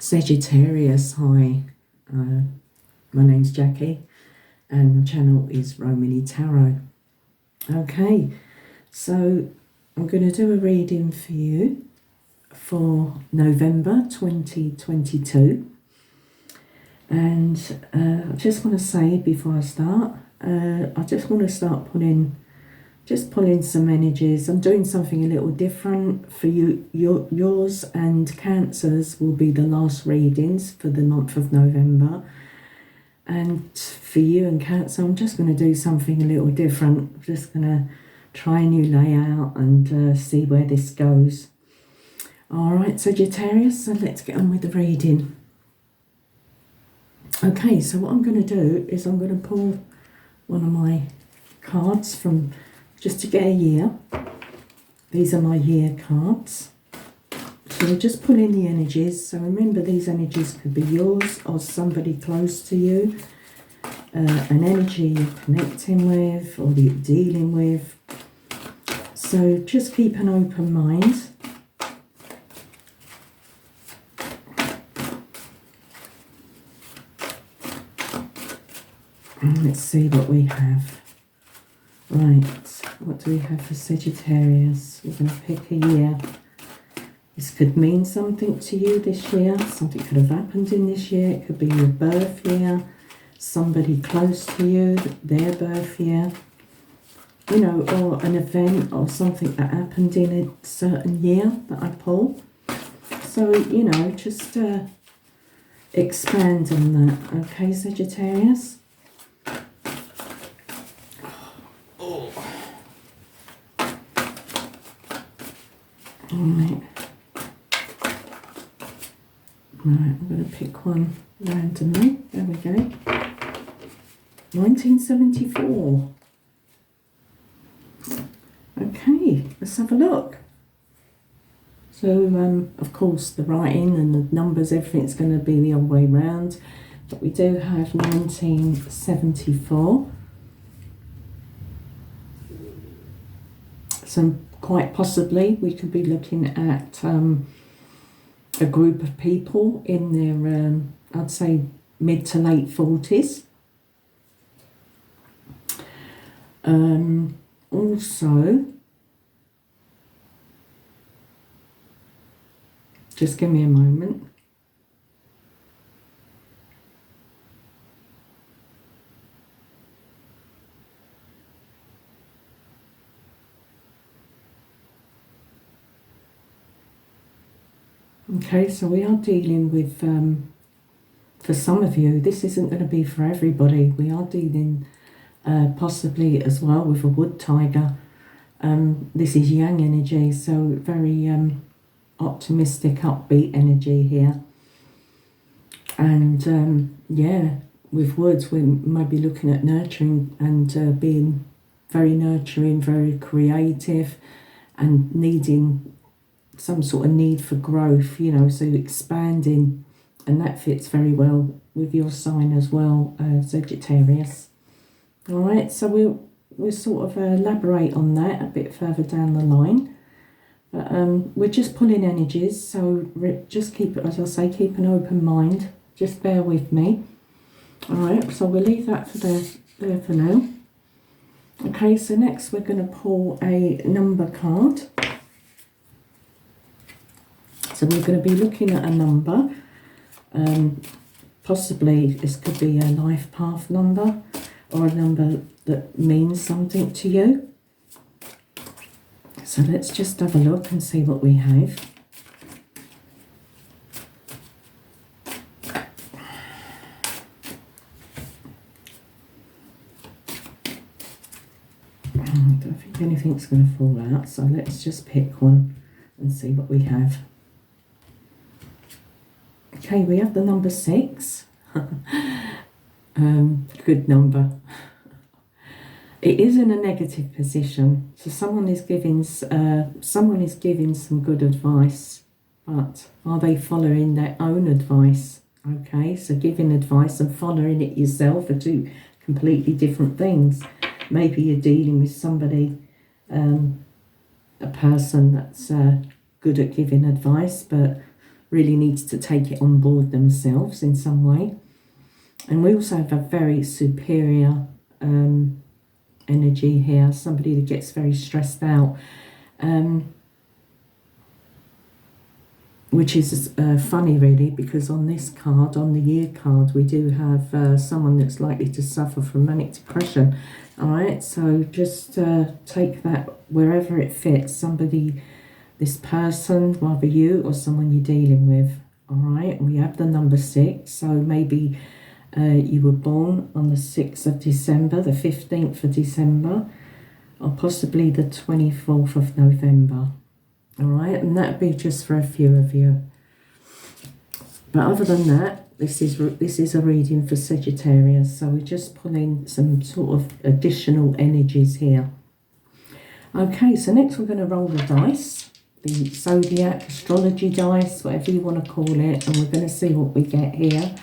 Sagittarius, hi, my name's Jackie and my channel is Romany Tarot. Okay, so I'm going to do a reading for you for November 2022, and I just want to say before I start, I just want to start pulling some energies. I'm doing something a little different for you. Yours and Cancer's will be the last readings for the month of November. And for you and Cancer, I'm just going to do something a little different. I'm just going to try a new layout and see where this goes. All right, Sagittarius, so let's get on with the reading. Okay, so what I'm going to do is I'm going to pull one of my cards from just to get a year. These are my year cards. So we're just pulling the energies. So remember, these energies could be yours or somebody close to you. An energy you're connecting with or that you're dealing with. So just keep an open mind. And let's see what we have. Right, what do we have for Sagittarius? We're going to pick a year. This could mean something to you this year. Something could have happened in this year. It could be your birth year, somebody close to you, their birth year, you know, or an event or something that happened in a certain year that I pull. So, you know, just expand on that. Okay, Sagittarius? Alright. Right, I'm going to pick one randomly. There we go. 1974. Okay, let's have a look. So, of course, the writing and the numbers, everything's going to be the other way round. But we do have 1974. So quite possibly we could be looking at a group of people in their, I'd say, mid to late 40s. Also, just give me a moment. Okay, so we are dealing with, for some of you, this isn't going to be for everybody. We are dealing possibly as well with a wood tiger. This is yang energy, so very optimistic, upbeat energy here. And yeah, with woods, we might be looking at nurturing and being very nurturing, very creative, and needing some sort of need for growth, you know, so expanding, and that fits very well with your sign as well, Sagittarius. All right, so we'll sort of elaborate on that a bit further down the line. But we're just pulling energies, so just keep, as I say, keep an open mind. Just bear with me. All right, so we'll leave that for there for now. Okay, so next we're going to pull a number card. So we're going to be looking at a number. Possibly this could be a life path number or a number that means something to you. So let's just have a look and see what we have. I don't think anything's going to fall out, so let's just pick one and see what we have. Okay, we have the number 6. Good number. It is in a negative position, so someone is giving some good advice, but are they following their own advice? Okay, so giving advice and following it yourself are two completely different things. Maybe you're dealing with somebody, a person that's good at giving advice, but really needs to take it on board themselves in some way. And we also have a very superior energy here, somebody that gets very stressed out, which is funny really, because on this card, on the year card, we do have someone that's likely to suffer from manic depression. All right, so just take that wherever it fits, somebody, this person, rather you or someone you're dealing with. All right, we have the number 6, so maybe you were born on the 6th of December, the 15th of December, or possibly the 24th of November. All right, and that'd be just for a few of you. But other than that, this is a reading for Sagittarius. So we're just pulling some sort of additional energies here. Okay, so next we're going to roll the dice, the zodiac, astrology dice, whatever you want to call it, and we're going to see what we get here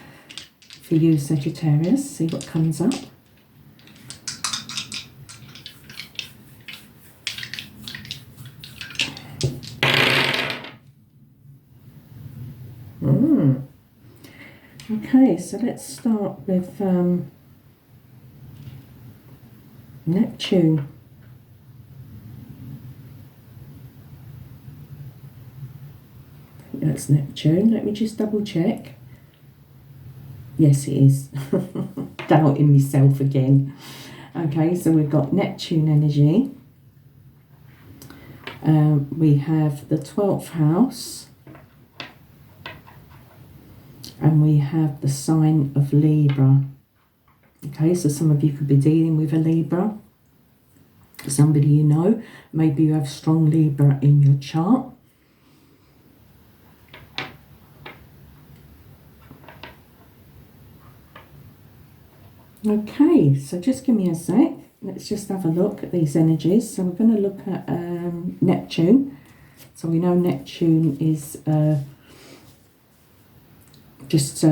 for you, Sagittarius. See what comes up. Okay, so let's start with Neptune. That's Neptune. Let me just double check. Yes, it is. Doubting myself again. Okay, so we've got Neptune energy. We have the 12th house. And we have the sign of Libra. Okay, so some of you could be dealing with a Libra. Somebody you know. Maybe you have strong Libra in your chart. Okay, so just give me a sec. Let's just have a look at these energies. So we're going to look at Neptune. So we know Neptune is just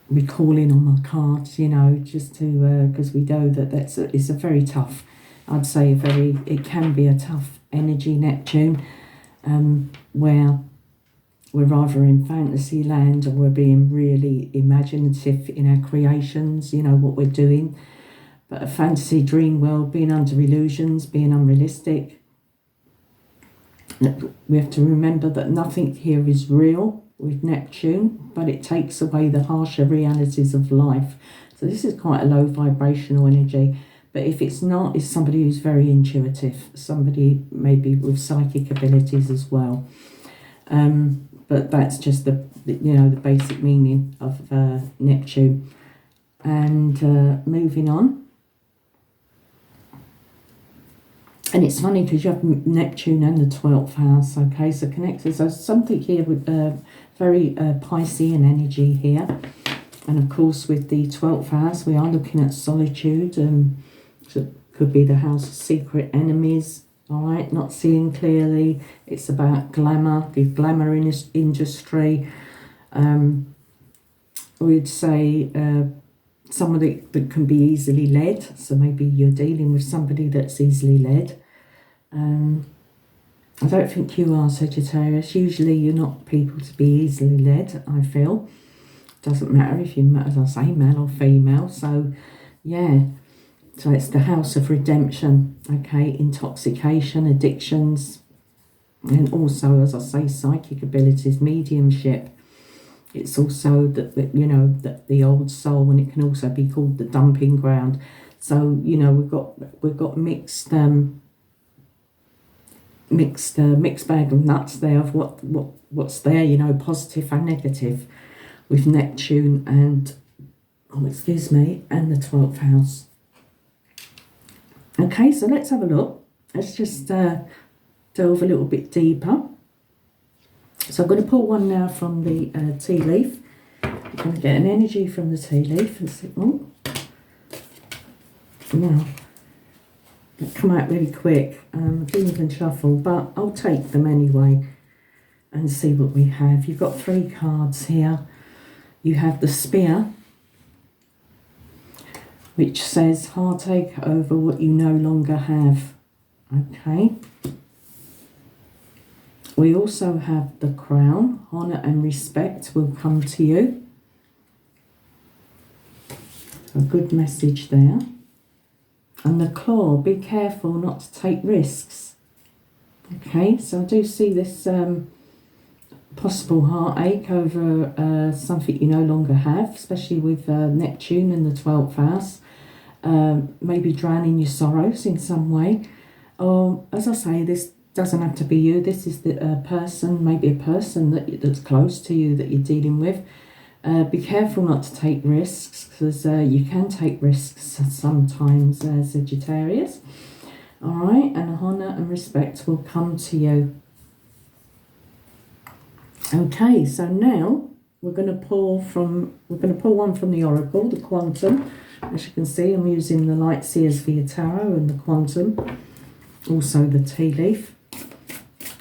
recalling on my cards, you know, just to because we know that it's a very tough, I'd say it can be a tough energy, Neptune, where we're either in fantasy land or we're being really imaginative in our creations, you know, what we're doing. But a fantasy dream world, being under illusions, being unrealistic. We have to remember that nothing here is real with Neptune, but it takes away the harsher realities of life. So this is quite a low vibrational energy. But if it's not, it's somebody who's very intuitive, somebody maybe with psychic abilities as well. But that's just the basic meaning of Neptune. And moving on. And it's funny because you have Neptune and the 12th house, okay, so connected. So something here with very Piscean energy here. And of course with the 12th house, we are looking at solitude. So it could be the house of secret enemies, all right, not seeing clearly. It's about glamour, the glamour industry. We'd say somebody that can be easily led. So maybe you're dealing with somebody that's easily led. I don't think you are, Sagittarius. Usually you're not people to be easily led, I feel. Doesn't matter if you're, as I say, male or female. So, yeah. So it's the house of redemption, okay? Intoxication, addictions, and also, as I say, psychic abilities, mediumship. It's also the old soul, and it can also be called the dumping ground. So we've got mixed bag of nuts there of what's there, positive and negative with Neptune and and the 12th house. Okay, so let's have a look. Let's just delve a little bit deeper. So I'm going to pull one now from the tea leaf. I'm going to get an energy from the tea leaf and see. Oh, now they come out really quick. I didn't even shuffle, but I'll take them anyway and see what we have. You've got 3 cards here. You have the Spear, which says heartache over what you no longer have. Okay. We also have the crown. Honour and respect will come to you. A good message there. And the claw, be careful not to take risks. Okay, so I do see this possible heartache over something you no longer have, especially with Neptune in the 12th house. Maybe drowning your sorrows in some way. Or, as I say, this doesn't have to be you. This is the person, maybe a person that's close to you that you're dealing with. Be careful not to take risks, because you can take risks sometimes, Sagittarius. All right, and honour and respect will come to you. Okay, so now we're going to pull one from the Oracle, the Quantum. As you can see, I'm using the Light Seers for your Tarot and the Quantum, also the tea leaf.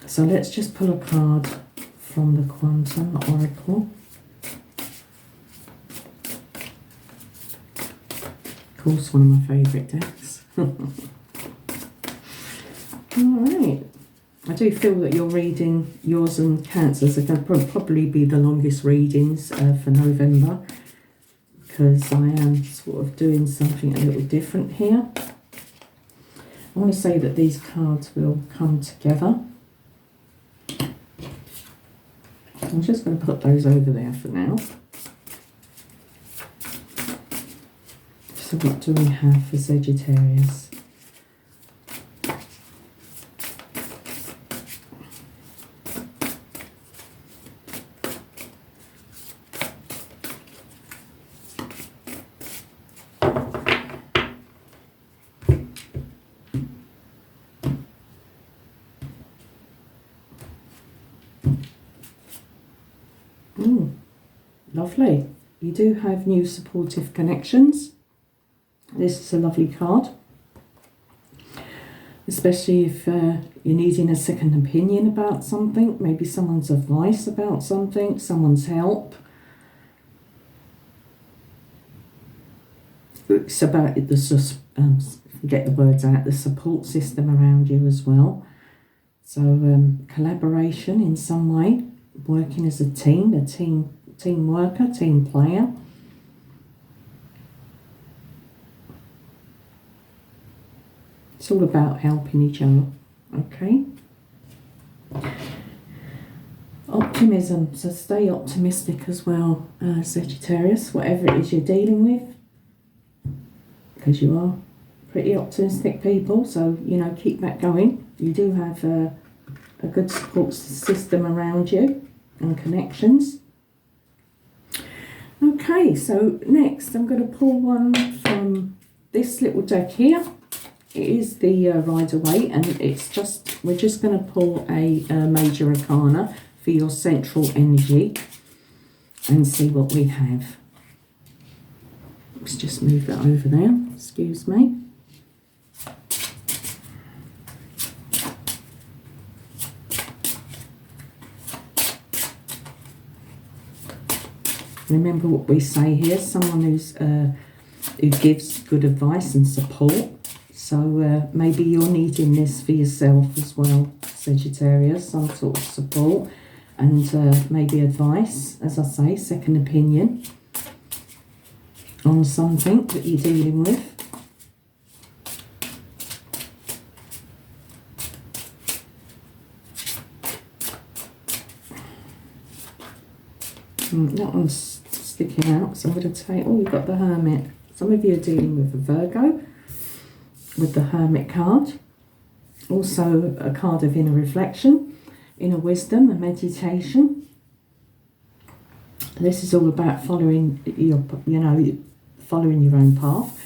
So let's just pull a card from the Quantum, the Oracle. Of course, one of my favourite decks. Alright, I do feel that you're reading, yours and Cancer's are going to probably be the longest readings for November, because I am sort of doing something a little different here. I want to say that these cards will come together. I'm just going to put those over there for now. So what do we have for Sagittarius? Lovely. You do have new supportive connections. This is a lovely card, especially if you're needing a second opinion about something, maybe someone's advice about something, someone's help. It's about get the words out, the support system around you as well. So collaboration in some way, working as a team worker, team player. It's all about helping each other, okay? Optimism, so stay optimistic as well, Sagittarius, whatever it is you're dealing with, because you are pretty optimistic people, so, you know, keep that going. You do have a good support system around you and connections. Okay, so next I'm going to pull one from this little deck here. It is the Rider-Waite, and we're just going to pull a major arcana for your central energy and see what we have. Let's just move that over there, excuse me. Remember what we say here, someone who gives good advice and support. So maybe you're needing this for yourself as well, Sagittarius, some sort of support and maybe advice, as I say, second opinion on something that you're dealing with. That one's sticking out, so I'm going to take, we've got the Hermit. Some of you are dealing with a Virgo, with the Hermit card. Also a card of inner reflection, inner wisdom and meditation. This is all about following following your own path.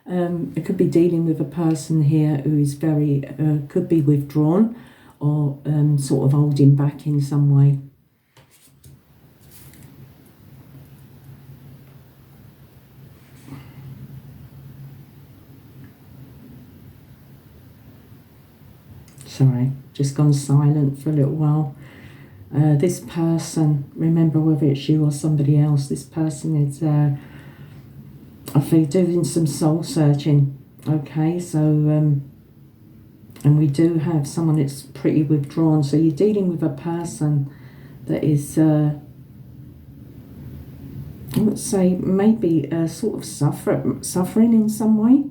It could be dealing with a person here who is very, could be withdrawn or sort of holding back in some way. Sorry, just gone silent for a little while. This person, remember whether it's you or somebody else, this person is, I feel, doing some soul searching. Okay, so And we do have someone that's pretty withdrawn. So you're dealing with a person that is, I would say, maybe sort of suffering in some way.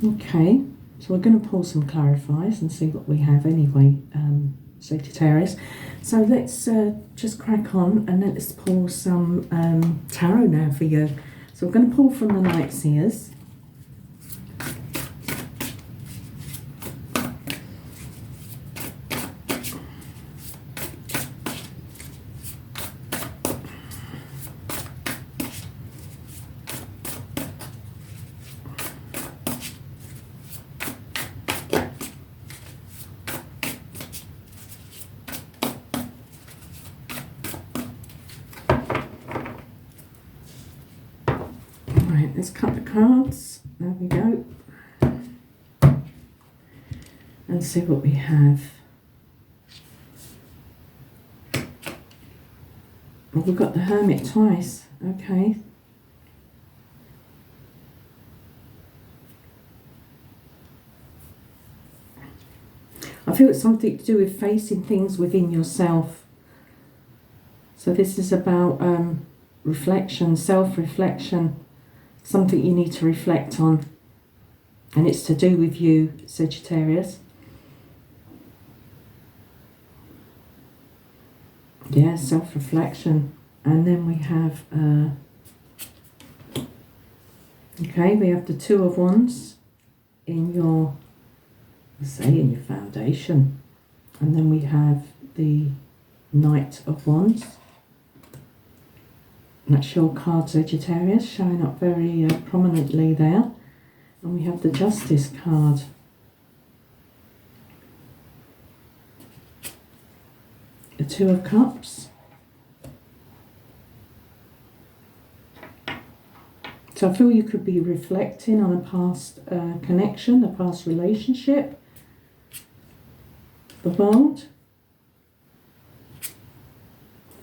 Okay, so we're going to pull some clarifiers and see what we have anyway, Sagittarius. So let's just crack on and let's pull some tarot now for you. So we're going to pull from the Night Seers. Right, let's cut the cards. There we go. And see what we have. Well, we've got the Hermit twice. Okay. I feel it's something to do with facing things within yourself. So this is about reflection, self-reflection, something you need to reflect on. And it's to do with you, Sagittarius. Yeah, self-reflection. And then we have, okay, we have the Two of Wands in your, let's say, in your foundation. And then we have the Knight of Wands. That's your card, Sagittarius, showing up very prominently there. And we have the Justice card. The Two of Cups. So I feel you could be reflecting on a past connection, a past relationship. The World.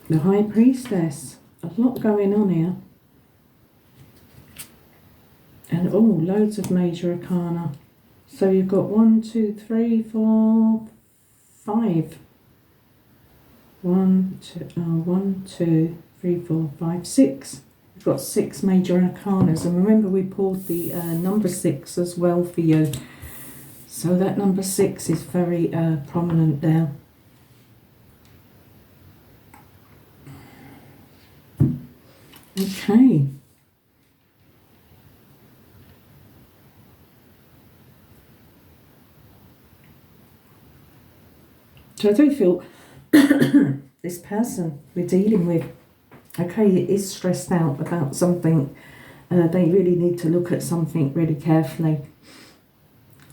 The High Priestess. A lot going on here. And oh, loads of major arcana. So you've got 1, 2, 3, 4, 5. 1, 2, 3, 4, 5, 6. We've got 6 major arcanas. And remember, we pulled the number 6 as well for you. So that number 6 is very prominent there. Okay. So I do feel this person we're dealing with, okay, is stressed out about something. They really need to look at something really carefully.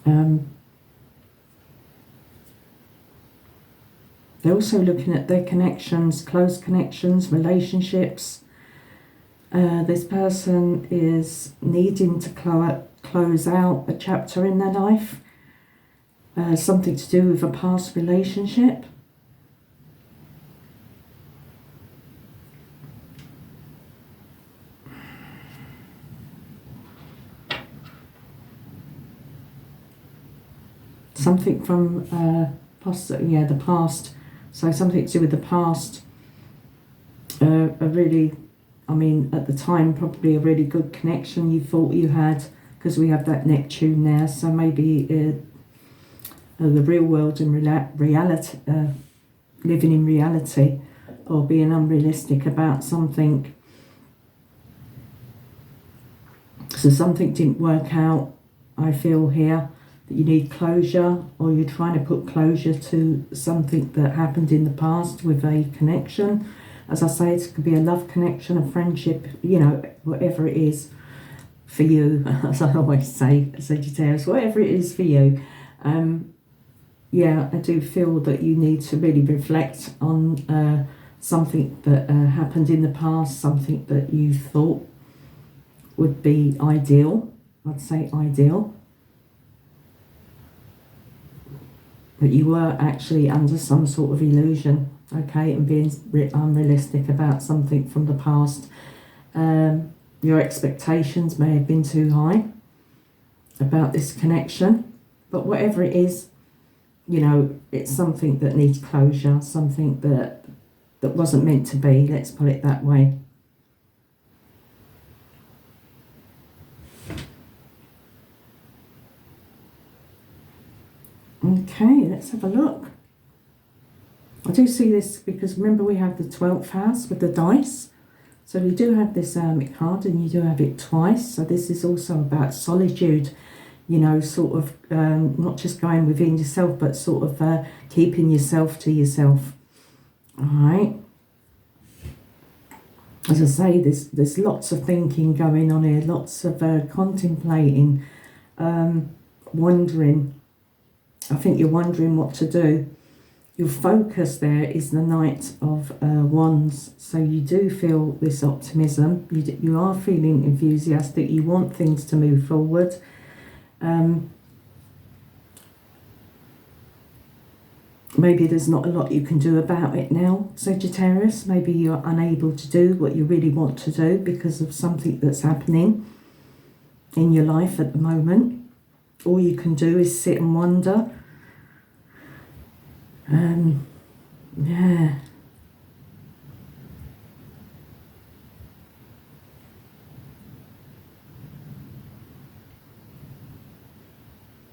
They're also looking at their connections, close connections, relationships. This person is needing to close out a chapter in their life. Something to do with a past relationship. Something from the past. So something to do with the past. A really, I mean, at the time, probably a really good connection you thought you had, because we have that Neptune there. So maybe the real world and reality, living in reality, or being unrealistic about something. So something didn't work out, I feel here, that you need closure, or you're trying to put closure to something that happened in the past with a connection. As I say, it could be a love connection, a friendship, you know, whatever it is for you, as I always say, Sagittarius, whatever it is for you. Yeah, I do feel that you need to really reflect on something that happened in the past, something that you thought would be ideal. I'd say ideal. that you were actually under some sort of illusion, okay, and being unrealistic about something from the past. Your expectations may have been too high about this connection, but whatever it is, you know, it's something that needs closure, something that wasn't meant to be, let's put it that way. Okay, let's have a look. I do see this because remember we have the 12th house with the dice. So you do have this Hermit card and you do have it twice. So this is also about solitude, you know, sort of not just going within yourself, but sort of keeping yourself to yourself. All right. As I say, there's lots of thinking going on here, lots of contemplating, wondering. I think you're wondering what to do. Your focus there is the Knight of Wands. So you do feel this optimism. You are feeling enthusiastic. You want things to move forward. Maybe there's not a lot you can do about it now, Sagittarius. Maybe you're unable to do what you really want to do because of something that's happening in your life at the moment. All you can do is sit and wonder. Yeah.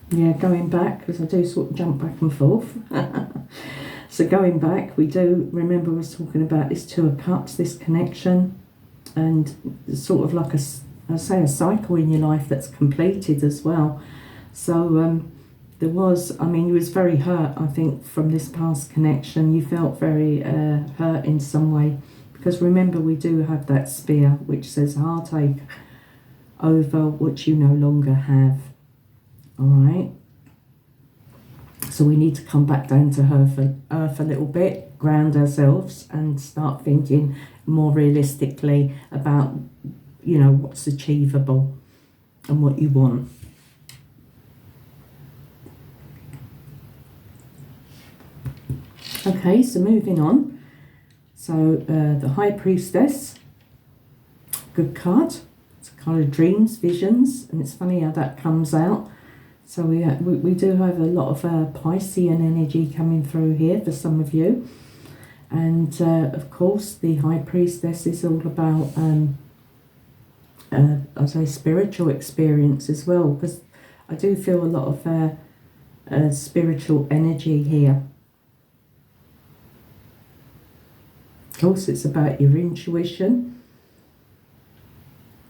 Yeah, going back, because I do sort of jump back and forth. So going back, we do, remember I was talking about this Two of Cups, this connection, and sort of like I say, a cycle in your life that's completed as well. So there was, I mean, you was very hurt, I think, from this past connection. You felt very hurt in some way. Because remember, we do have that spear, which says heartache over what you no longer have. All right. So we need to come back down to earth a little bit, ground ourselves, and start thinking more realistically about, you know, what's achievable and what you want. Okay, so moving on. So the High Priestess, good card. It's a card of dreams, visions, and it's funny how that comes out. So we do have a lot of Piscean energy coming through here for some of you. And of course, the High Priestess is all about, I'd say, spiritual experience as well, because I do feel a lot of spiritual energy here. Of course, it's about your intuition.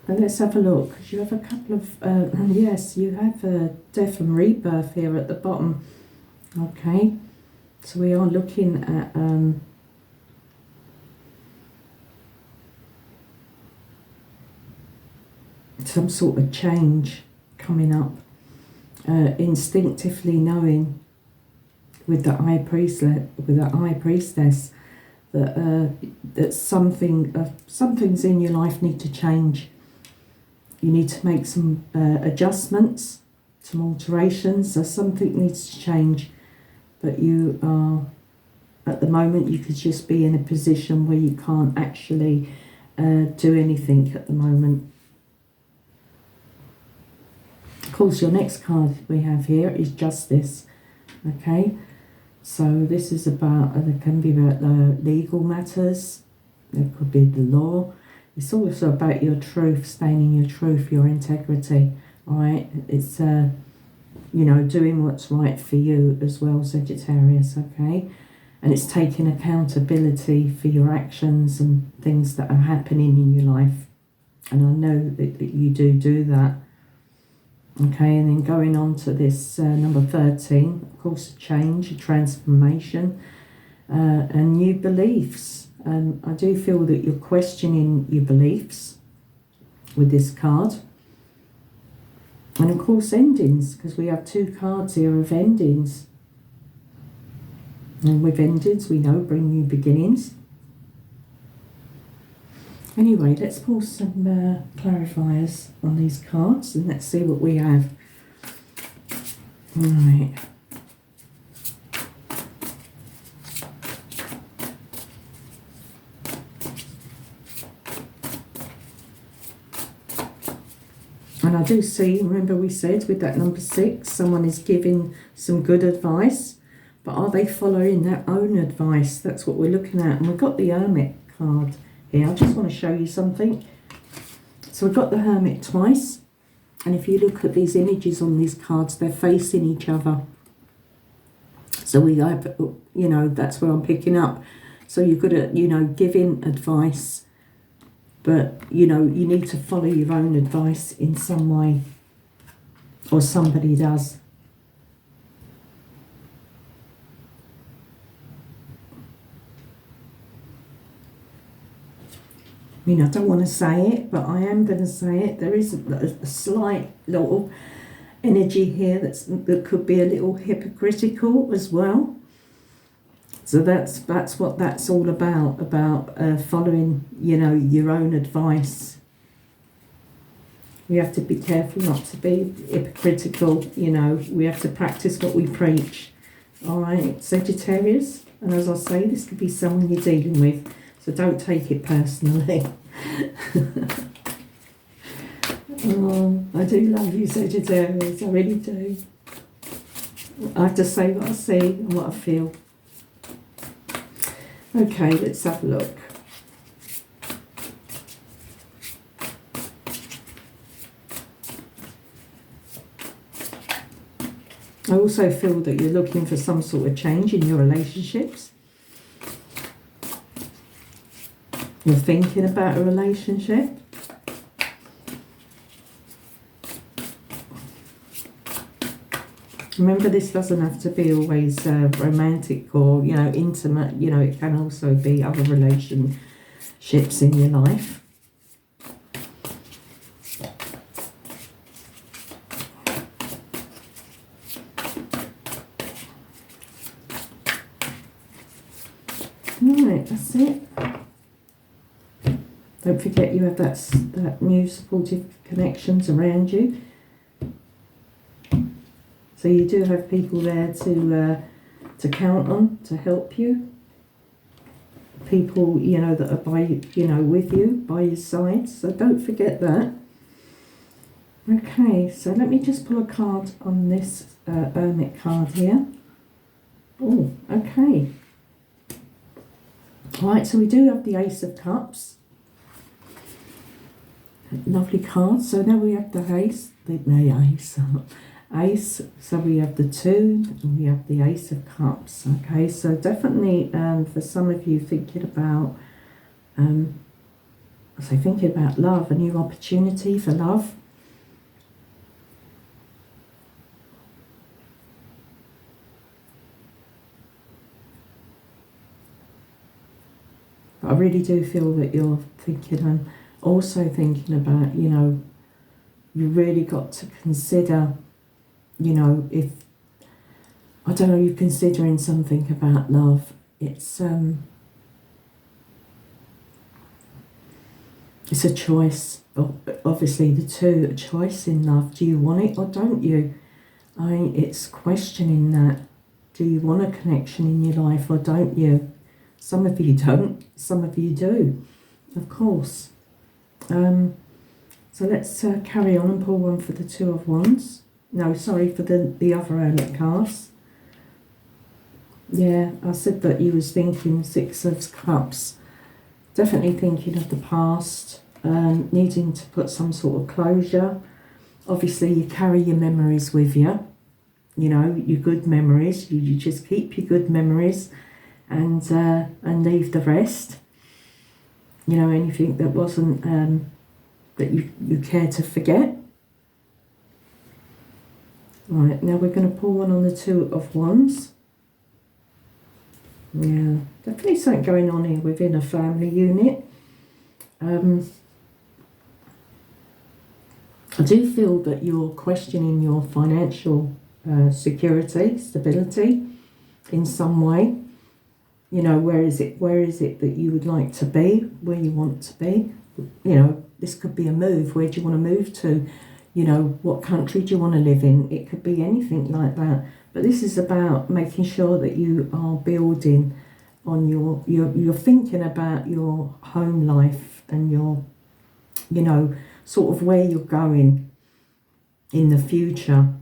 And let's have a look, because you have a couple of, yes, you have a death and rebirth here at the bottom. Okay, so we are looking at some sort of change coming up, instinctively knowing with the High Priestess that some things in your life need to change. You need to make some adjustments, some alterations, so something needs to change. But you are, at the moment, you could just be in a position where you can't actually do anything at the moment. Of course, your next card we have here is Justice. Okay, so this is about, it can be about legal matters, it could be the law. It's also about your truth, staying in your truth, your integrity, all right? It's, you know, doing what's right for you as well, Sagittarius, okay? And it's taking accountability for your actions and things that are happening in your life. And I know that you do that. Okay, and then going on to this number 13, of course, a change, a transformation, and new beliefs. I do feel that you're questioning your beliefs with this card. And of course, endings, because we have two cards here of endings. And with endings, we know, bring new beginnings. Anyway, let's pull some clarifiers on these cards and let's see what we have. Right. And I do see, remember we said with that number 6, someone is giving some good advice, but are they following their own advice? That's what we're looking at. And we've got the Hermit card here. I just want to show you something. So we've got the Hermit twice. And if you look at these images on these cards, they're facing each other. So we have, you know, that's where I'm picking up. So you've got to, you know, giving advice, but, you know, you need to follow your own advice in some way, or somebody does. I mean, I don't want to say it, but I am going to say it. There is a slight little energy here that could be a little hypocritical as well. So that's what that's all about following, you know, your own advice. We have to be careful not to be hypocritical, you know. We have to practice what we preach. All right, Sagittarius. And as I say, this could be someone you're dealing with, so don't take it personally. Oh, I do love you, Sagittarius. I really do. I have to say what I see and what I feel. Okay, let's have a look. I also feel that you're looking for some sort of change in your relationships. You're thinking about a relationship. Remember, this doesn't have to be always romantic or, you know, intimate. You know, it can also be other relationships in your life. Right, that's it. Don't forget you have that new supportive connections around you. So you do have people there to count on, to help you. People, you know, that are with you, by your side. So don't forget that. Okay, so let me just pull a card on this Hermit card here. Oh, okay. Right, so we do have the Ace of Cups. Lovely card. So now we have the Ace, Ace, so we have the 2 and we have the Ace of Cups. Okay, so definitely for some of you thinking about love, a new opportunity for love. But I really do feel that you're thinking and also thinking about, you know, you really got to consider, you know, if, I don't know, you're considering something about love. It's a choice. Obviously the 2, a choice in love. Do you want it or don't you? It's questioning that. Do you want a connection in your life or don't you? Some of you don't, some of you do, of course. So let's carry on and pull one for the 2 of Wands. No, sorry, for the other Hermit cards. Yeah, I said that you was thinking 6 of Cups. Definitely thinking of the past, needing to put some sort of closure. Obviously, you carry your memories with you. You know, your good memories. You just keep your good memories and leave the rest. You know, anything that wasn't, that you care to forget. Right, now we're going to pull one on the 2 of Wands. Yeah, definitely something going on here within a family unit. I do feel that you're questioning your financial security, stability in some way. You know, where is it that you would like to be, where you want to be? You know, this could be a move. Where do you want to move to? You know, what country do you want to live in? It could be anything like that. But this is about making sure that you are building on you're thinking about your home life and your, you know, sort of where you're going. in the future.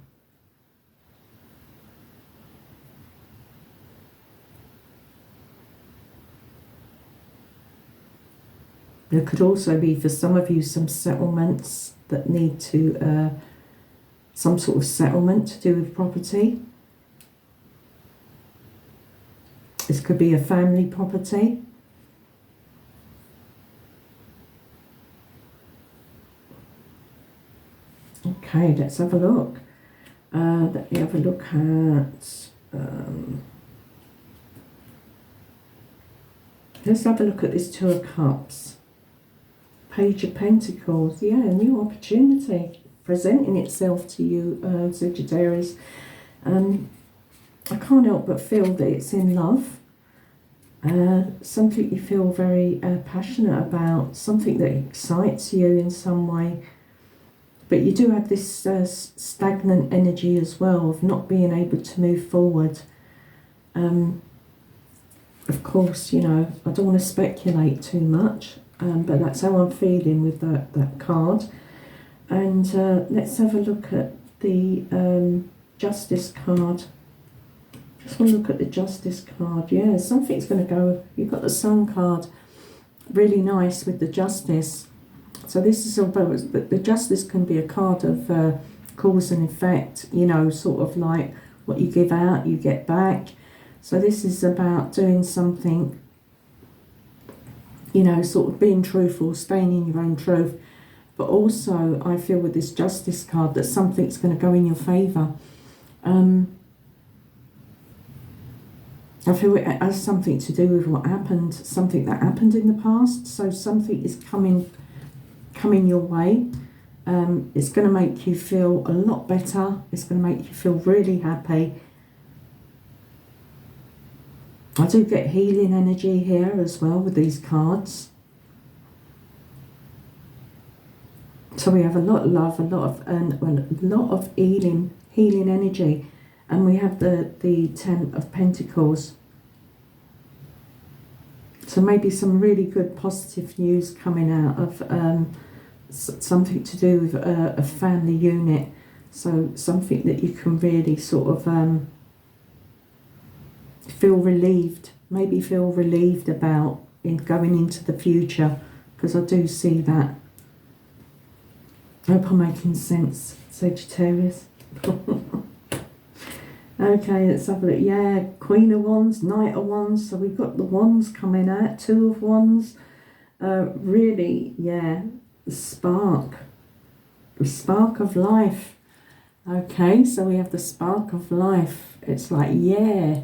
There could also be, for some of you, some settlements that need to, some sort of settlement to do with property. This could be a family property. Okay, let's have a look. Let me have a look at... let's have a look at this Two of Cups. Page of Pentacles. Yeah, a new opportunity presenting itself to you, Sagittarius. I can't help but feel that it's in love. Something you feel very passionate about, something that excites you in some way. But you do have this stagnant energy as well of not being able to move forward. Of course, you know, I don't want to speculate too much, but that's how I'm feeling with that card. And let's have a look at the Justice card. Just want to look at the Justice card. Yeah, something's going to go. You've got the Sun card. Really nice with the Justice. So this is about, the Justice can be a card of cause and effect, you know, sort of like what you give out, you get back. So this is about doing something, you know, sort of being truthful, staying in your own truth. But also, I feel with this Justice card that something's going to go in your favour. I feel it has something to do with what happened, something that happened in the past. So something is coming your way. It's going to make you feel a lot better. It's going to make you feel really happy. I do get healing energy here as well with these cards. So we have a lot of love, a lot of healing energy, and we have the Ten of Pentacles. So maybe some really good positive news coming out of something to do with a family unit. So something that you can really sort of feel relieved, maybe feel relieved about in going into the future, because I do see that. I hope I'm making sense, Sagittarius. Okay, let's have a look. Yeah, Queen of Wands, Knight of Wands. So we've got the Wands coming out, Two of Wands. Really, yeah, the spark of life. Okay, so we have the spark of life. It's like, yeah,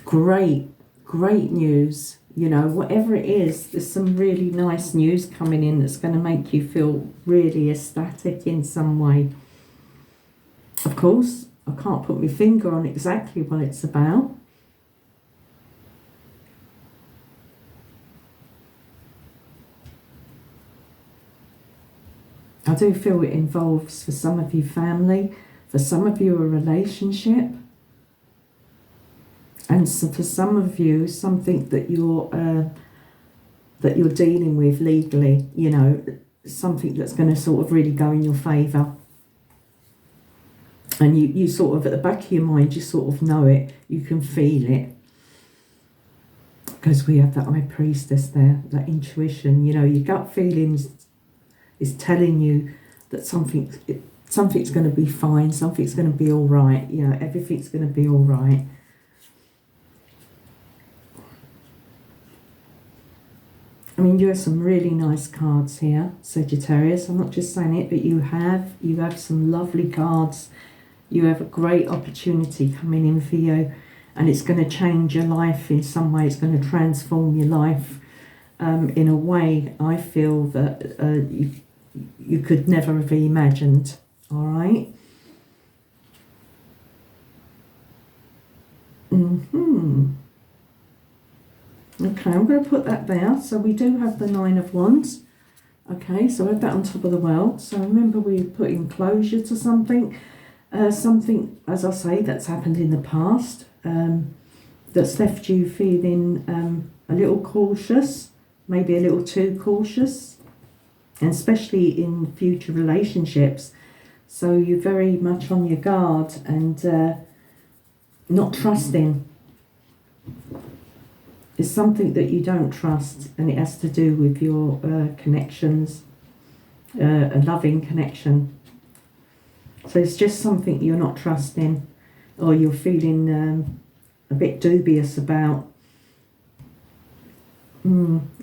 great news. You know, whatever it is, there's some really nice news coming in that's going to make you feel really ecstatic in some way. Of course, I can't put my finger on exactly what it's about. I do feel it involves, for some of you, family, for some of you, a relationship. And so for some of you, something that you're dealing with legally, you know, something that's going to sort of really go in your favour. And you sort of, at the back of your mind, you sort of know it, you can feel it. Because we have that High Priestess there, that intuition, you know, your gut feelings is telling you that something's going to be fine, something's going to be all right, you know, everything's going to be all right. I mean, you have some really nice cards here, Sagittarius. I'm not just saying it, but you have some lovely cards. You have a great opportunity coming in for you, and it's going to change your life in some way. It's going to transform your life in a way I feel that you could never have imagined. All right. Okay, I'm going to put that there. So we do have the Nine of Wands. Okay, so I have that on top of the world. So remember, we're putting closure to something. Something, as I say, that's happened in the past, that's left you feeling a little cautious, maybe a little too cautious, and especially in future relationships. So you're very much on your guard and not trusting. It's something that you don't trust, and it has to do with your connections, a loving connection. So it's just something you're not trusting, or you're feeling a bit dubious about.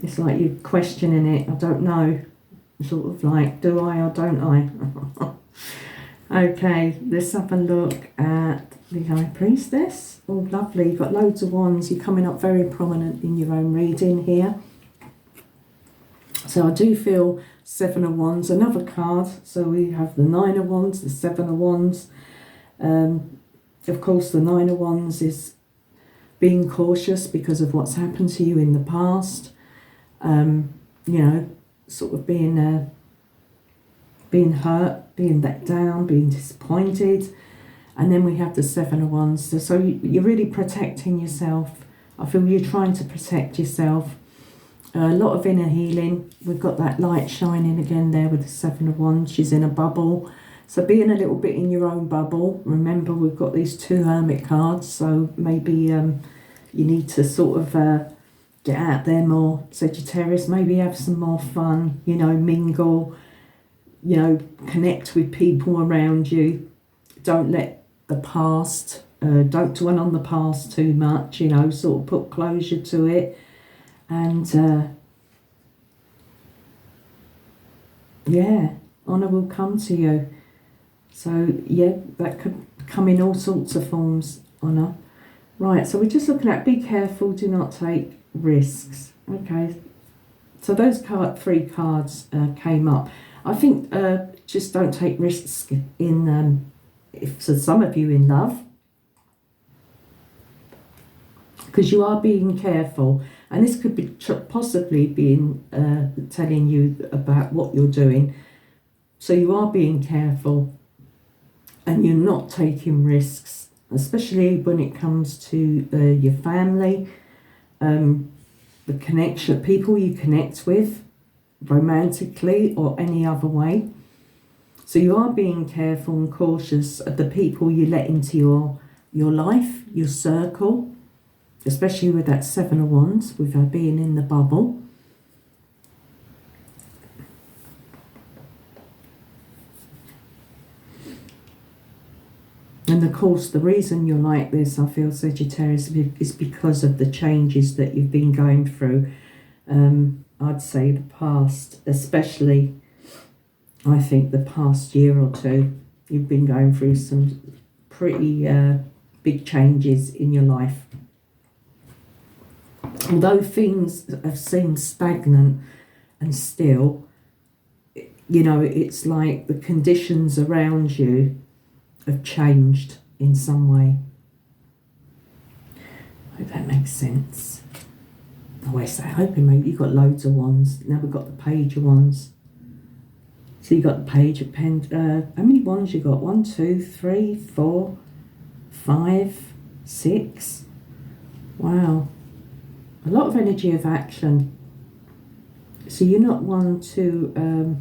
It's like you're questioning it. I don't know. Sort of like, do I or don't I? Okay, let's have a look at the High Priestess. Oh, lovely. You've got loads of wands. You're coming up very prominent in your own reading here. So I do feel Seven of Wands, another card. So we have the Nine of Wands, the Seven of Wands. Of course, the Nine of Wands is being cautious because of what's happened to you in the past. You know, sort of being hurt, being let down, being disappointed. And then we have the Seven of Wands. So you're really protecting yourself. I feel you're trying to protect yourself. A lot of inner healing. We've got that light shining again there with the Seven of Wands. She's in a bubble. So being a little bit in your own bubble. Remember, we've got these two Hermit cards. So maybe you need to sort of get out there more, Sagittarius. Maybe have some more fun, you know, mingle, you know, connect with people around you. Don't let the past, don't dwell on the past too much, you know, sort of put closure to it. And yeah, honour will come to you. So yeah, that could come in all sorts of forms, honour. Right, so we're just looking at be careful, do not take risks. Okay, so those three cards came up. I think just don't take risks in, if for some of you, in love. Because you are being careful. And this could be possibly being telling you about what you're doing. So you are being careful. And you're not taking risks. Especially when it comes to your family. The connection, people you connect with. Romantically or any other way. So you are being careful and cautious of the people you let into your life, your circle, especially with that Seven of Wands, with her being in the bubble. And of course, the reason you're like this, I feel, Sagittarius, is because of the changes that you've been going through. I'd say the past, especially, I think the past year or two, you've been going through some pretty big changes in your life. Although things have seemed stagnant and still, you know, it's like the conditions around you have changed in some way. I hope that makes sense. I hope it made. You've got loads of wands. Now we've got the Page of Wands. So you've got the Page of Pentacles. How many wands you got? 1, 2, 3, 4, 5, 6. Wow. A lot of energy of action. So you're not one to,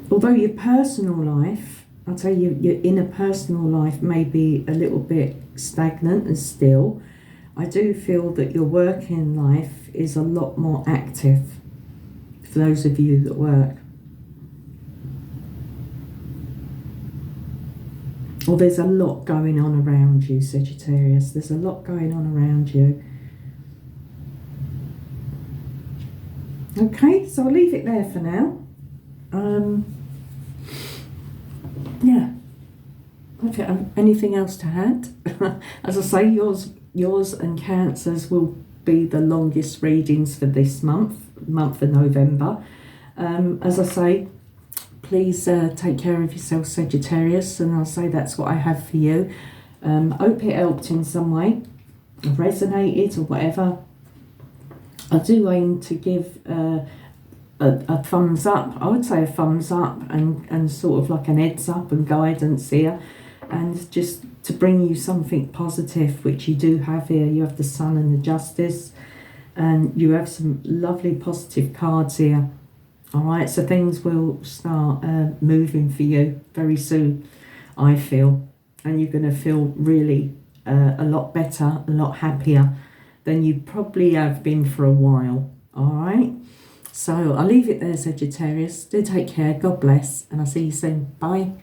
although your personal life, I'll tell you, your inner personal life may be a little bit stagnant and still. I do feel that your working life is a lot more active for those of you that work. Well, there's a lot going on around you, Sagittarius. There's a lot going on around you. Okay, so I'll leave it there for now. Yeah. Okay, anything else to add? As I say, yours and Cancer's will be the longest readings for this month of November. As I say, please take care of yourself, Sagittarius, and I'll say that's what I have for you. Hope it helped in some way, resonated or whatever. I do aim to give a thumbs up. I would say a thumbs up and sort of like an heads up and guidance here, and just to bring you something positive, which you do have here. You have the Sun and the Justice, and you have some lovely positive cards here. All right, so things will start moving for you very soon, I feel. And you're going to feel really a lot better, a lot happier than you probably have been for a while. All right, so I'll leave it there, Sagittarius. Do take care. God bless. And I'll see you soon. Bye.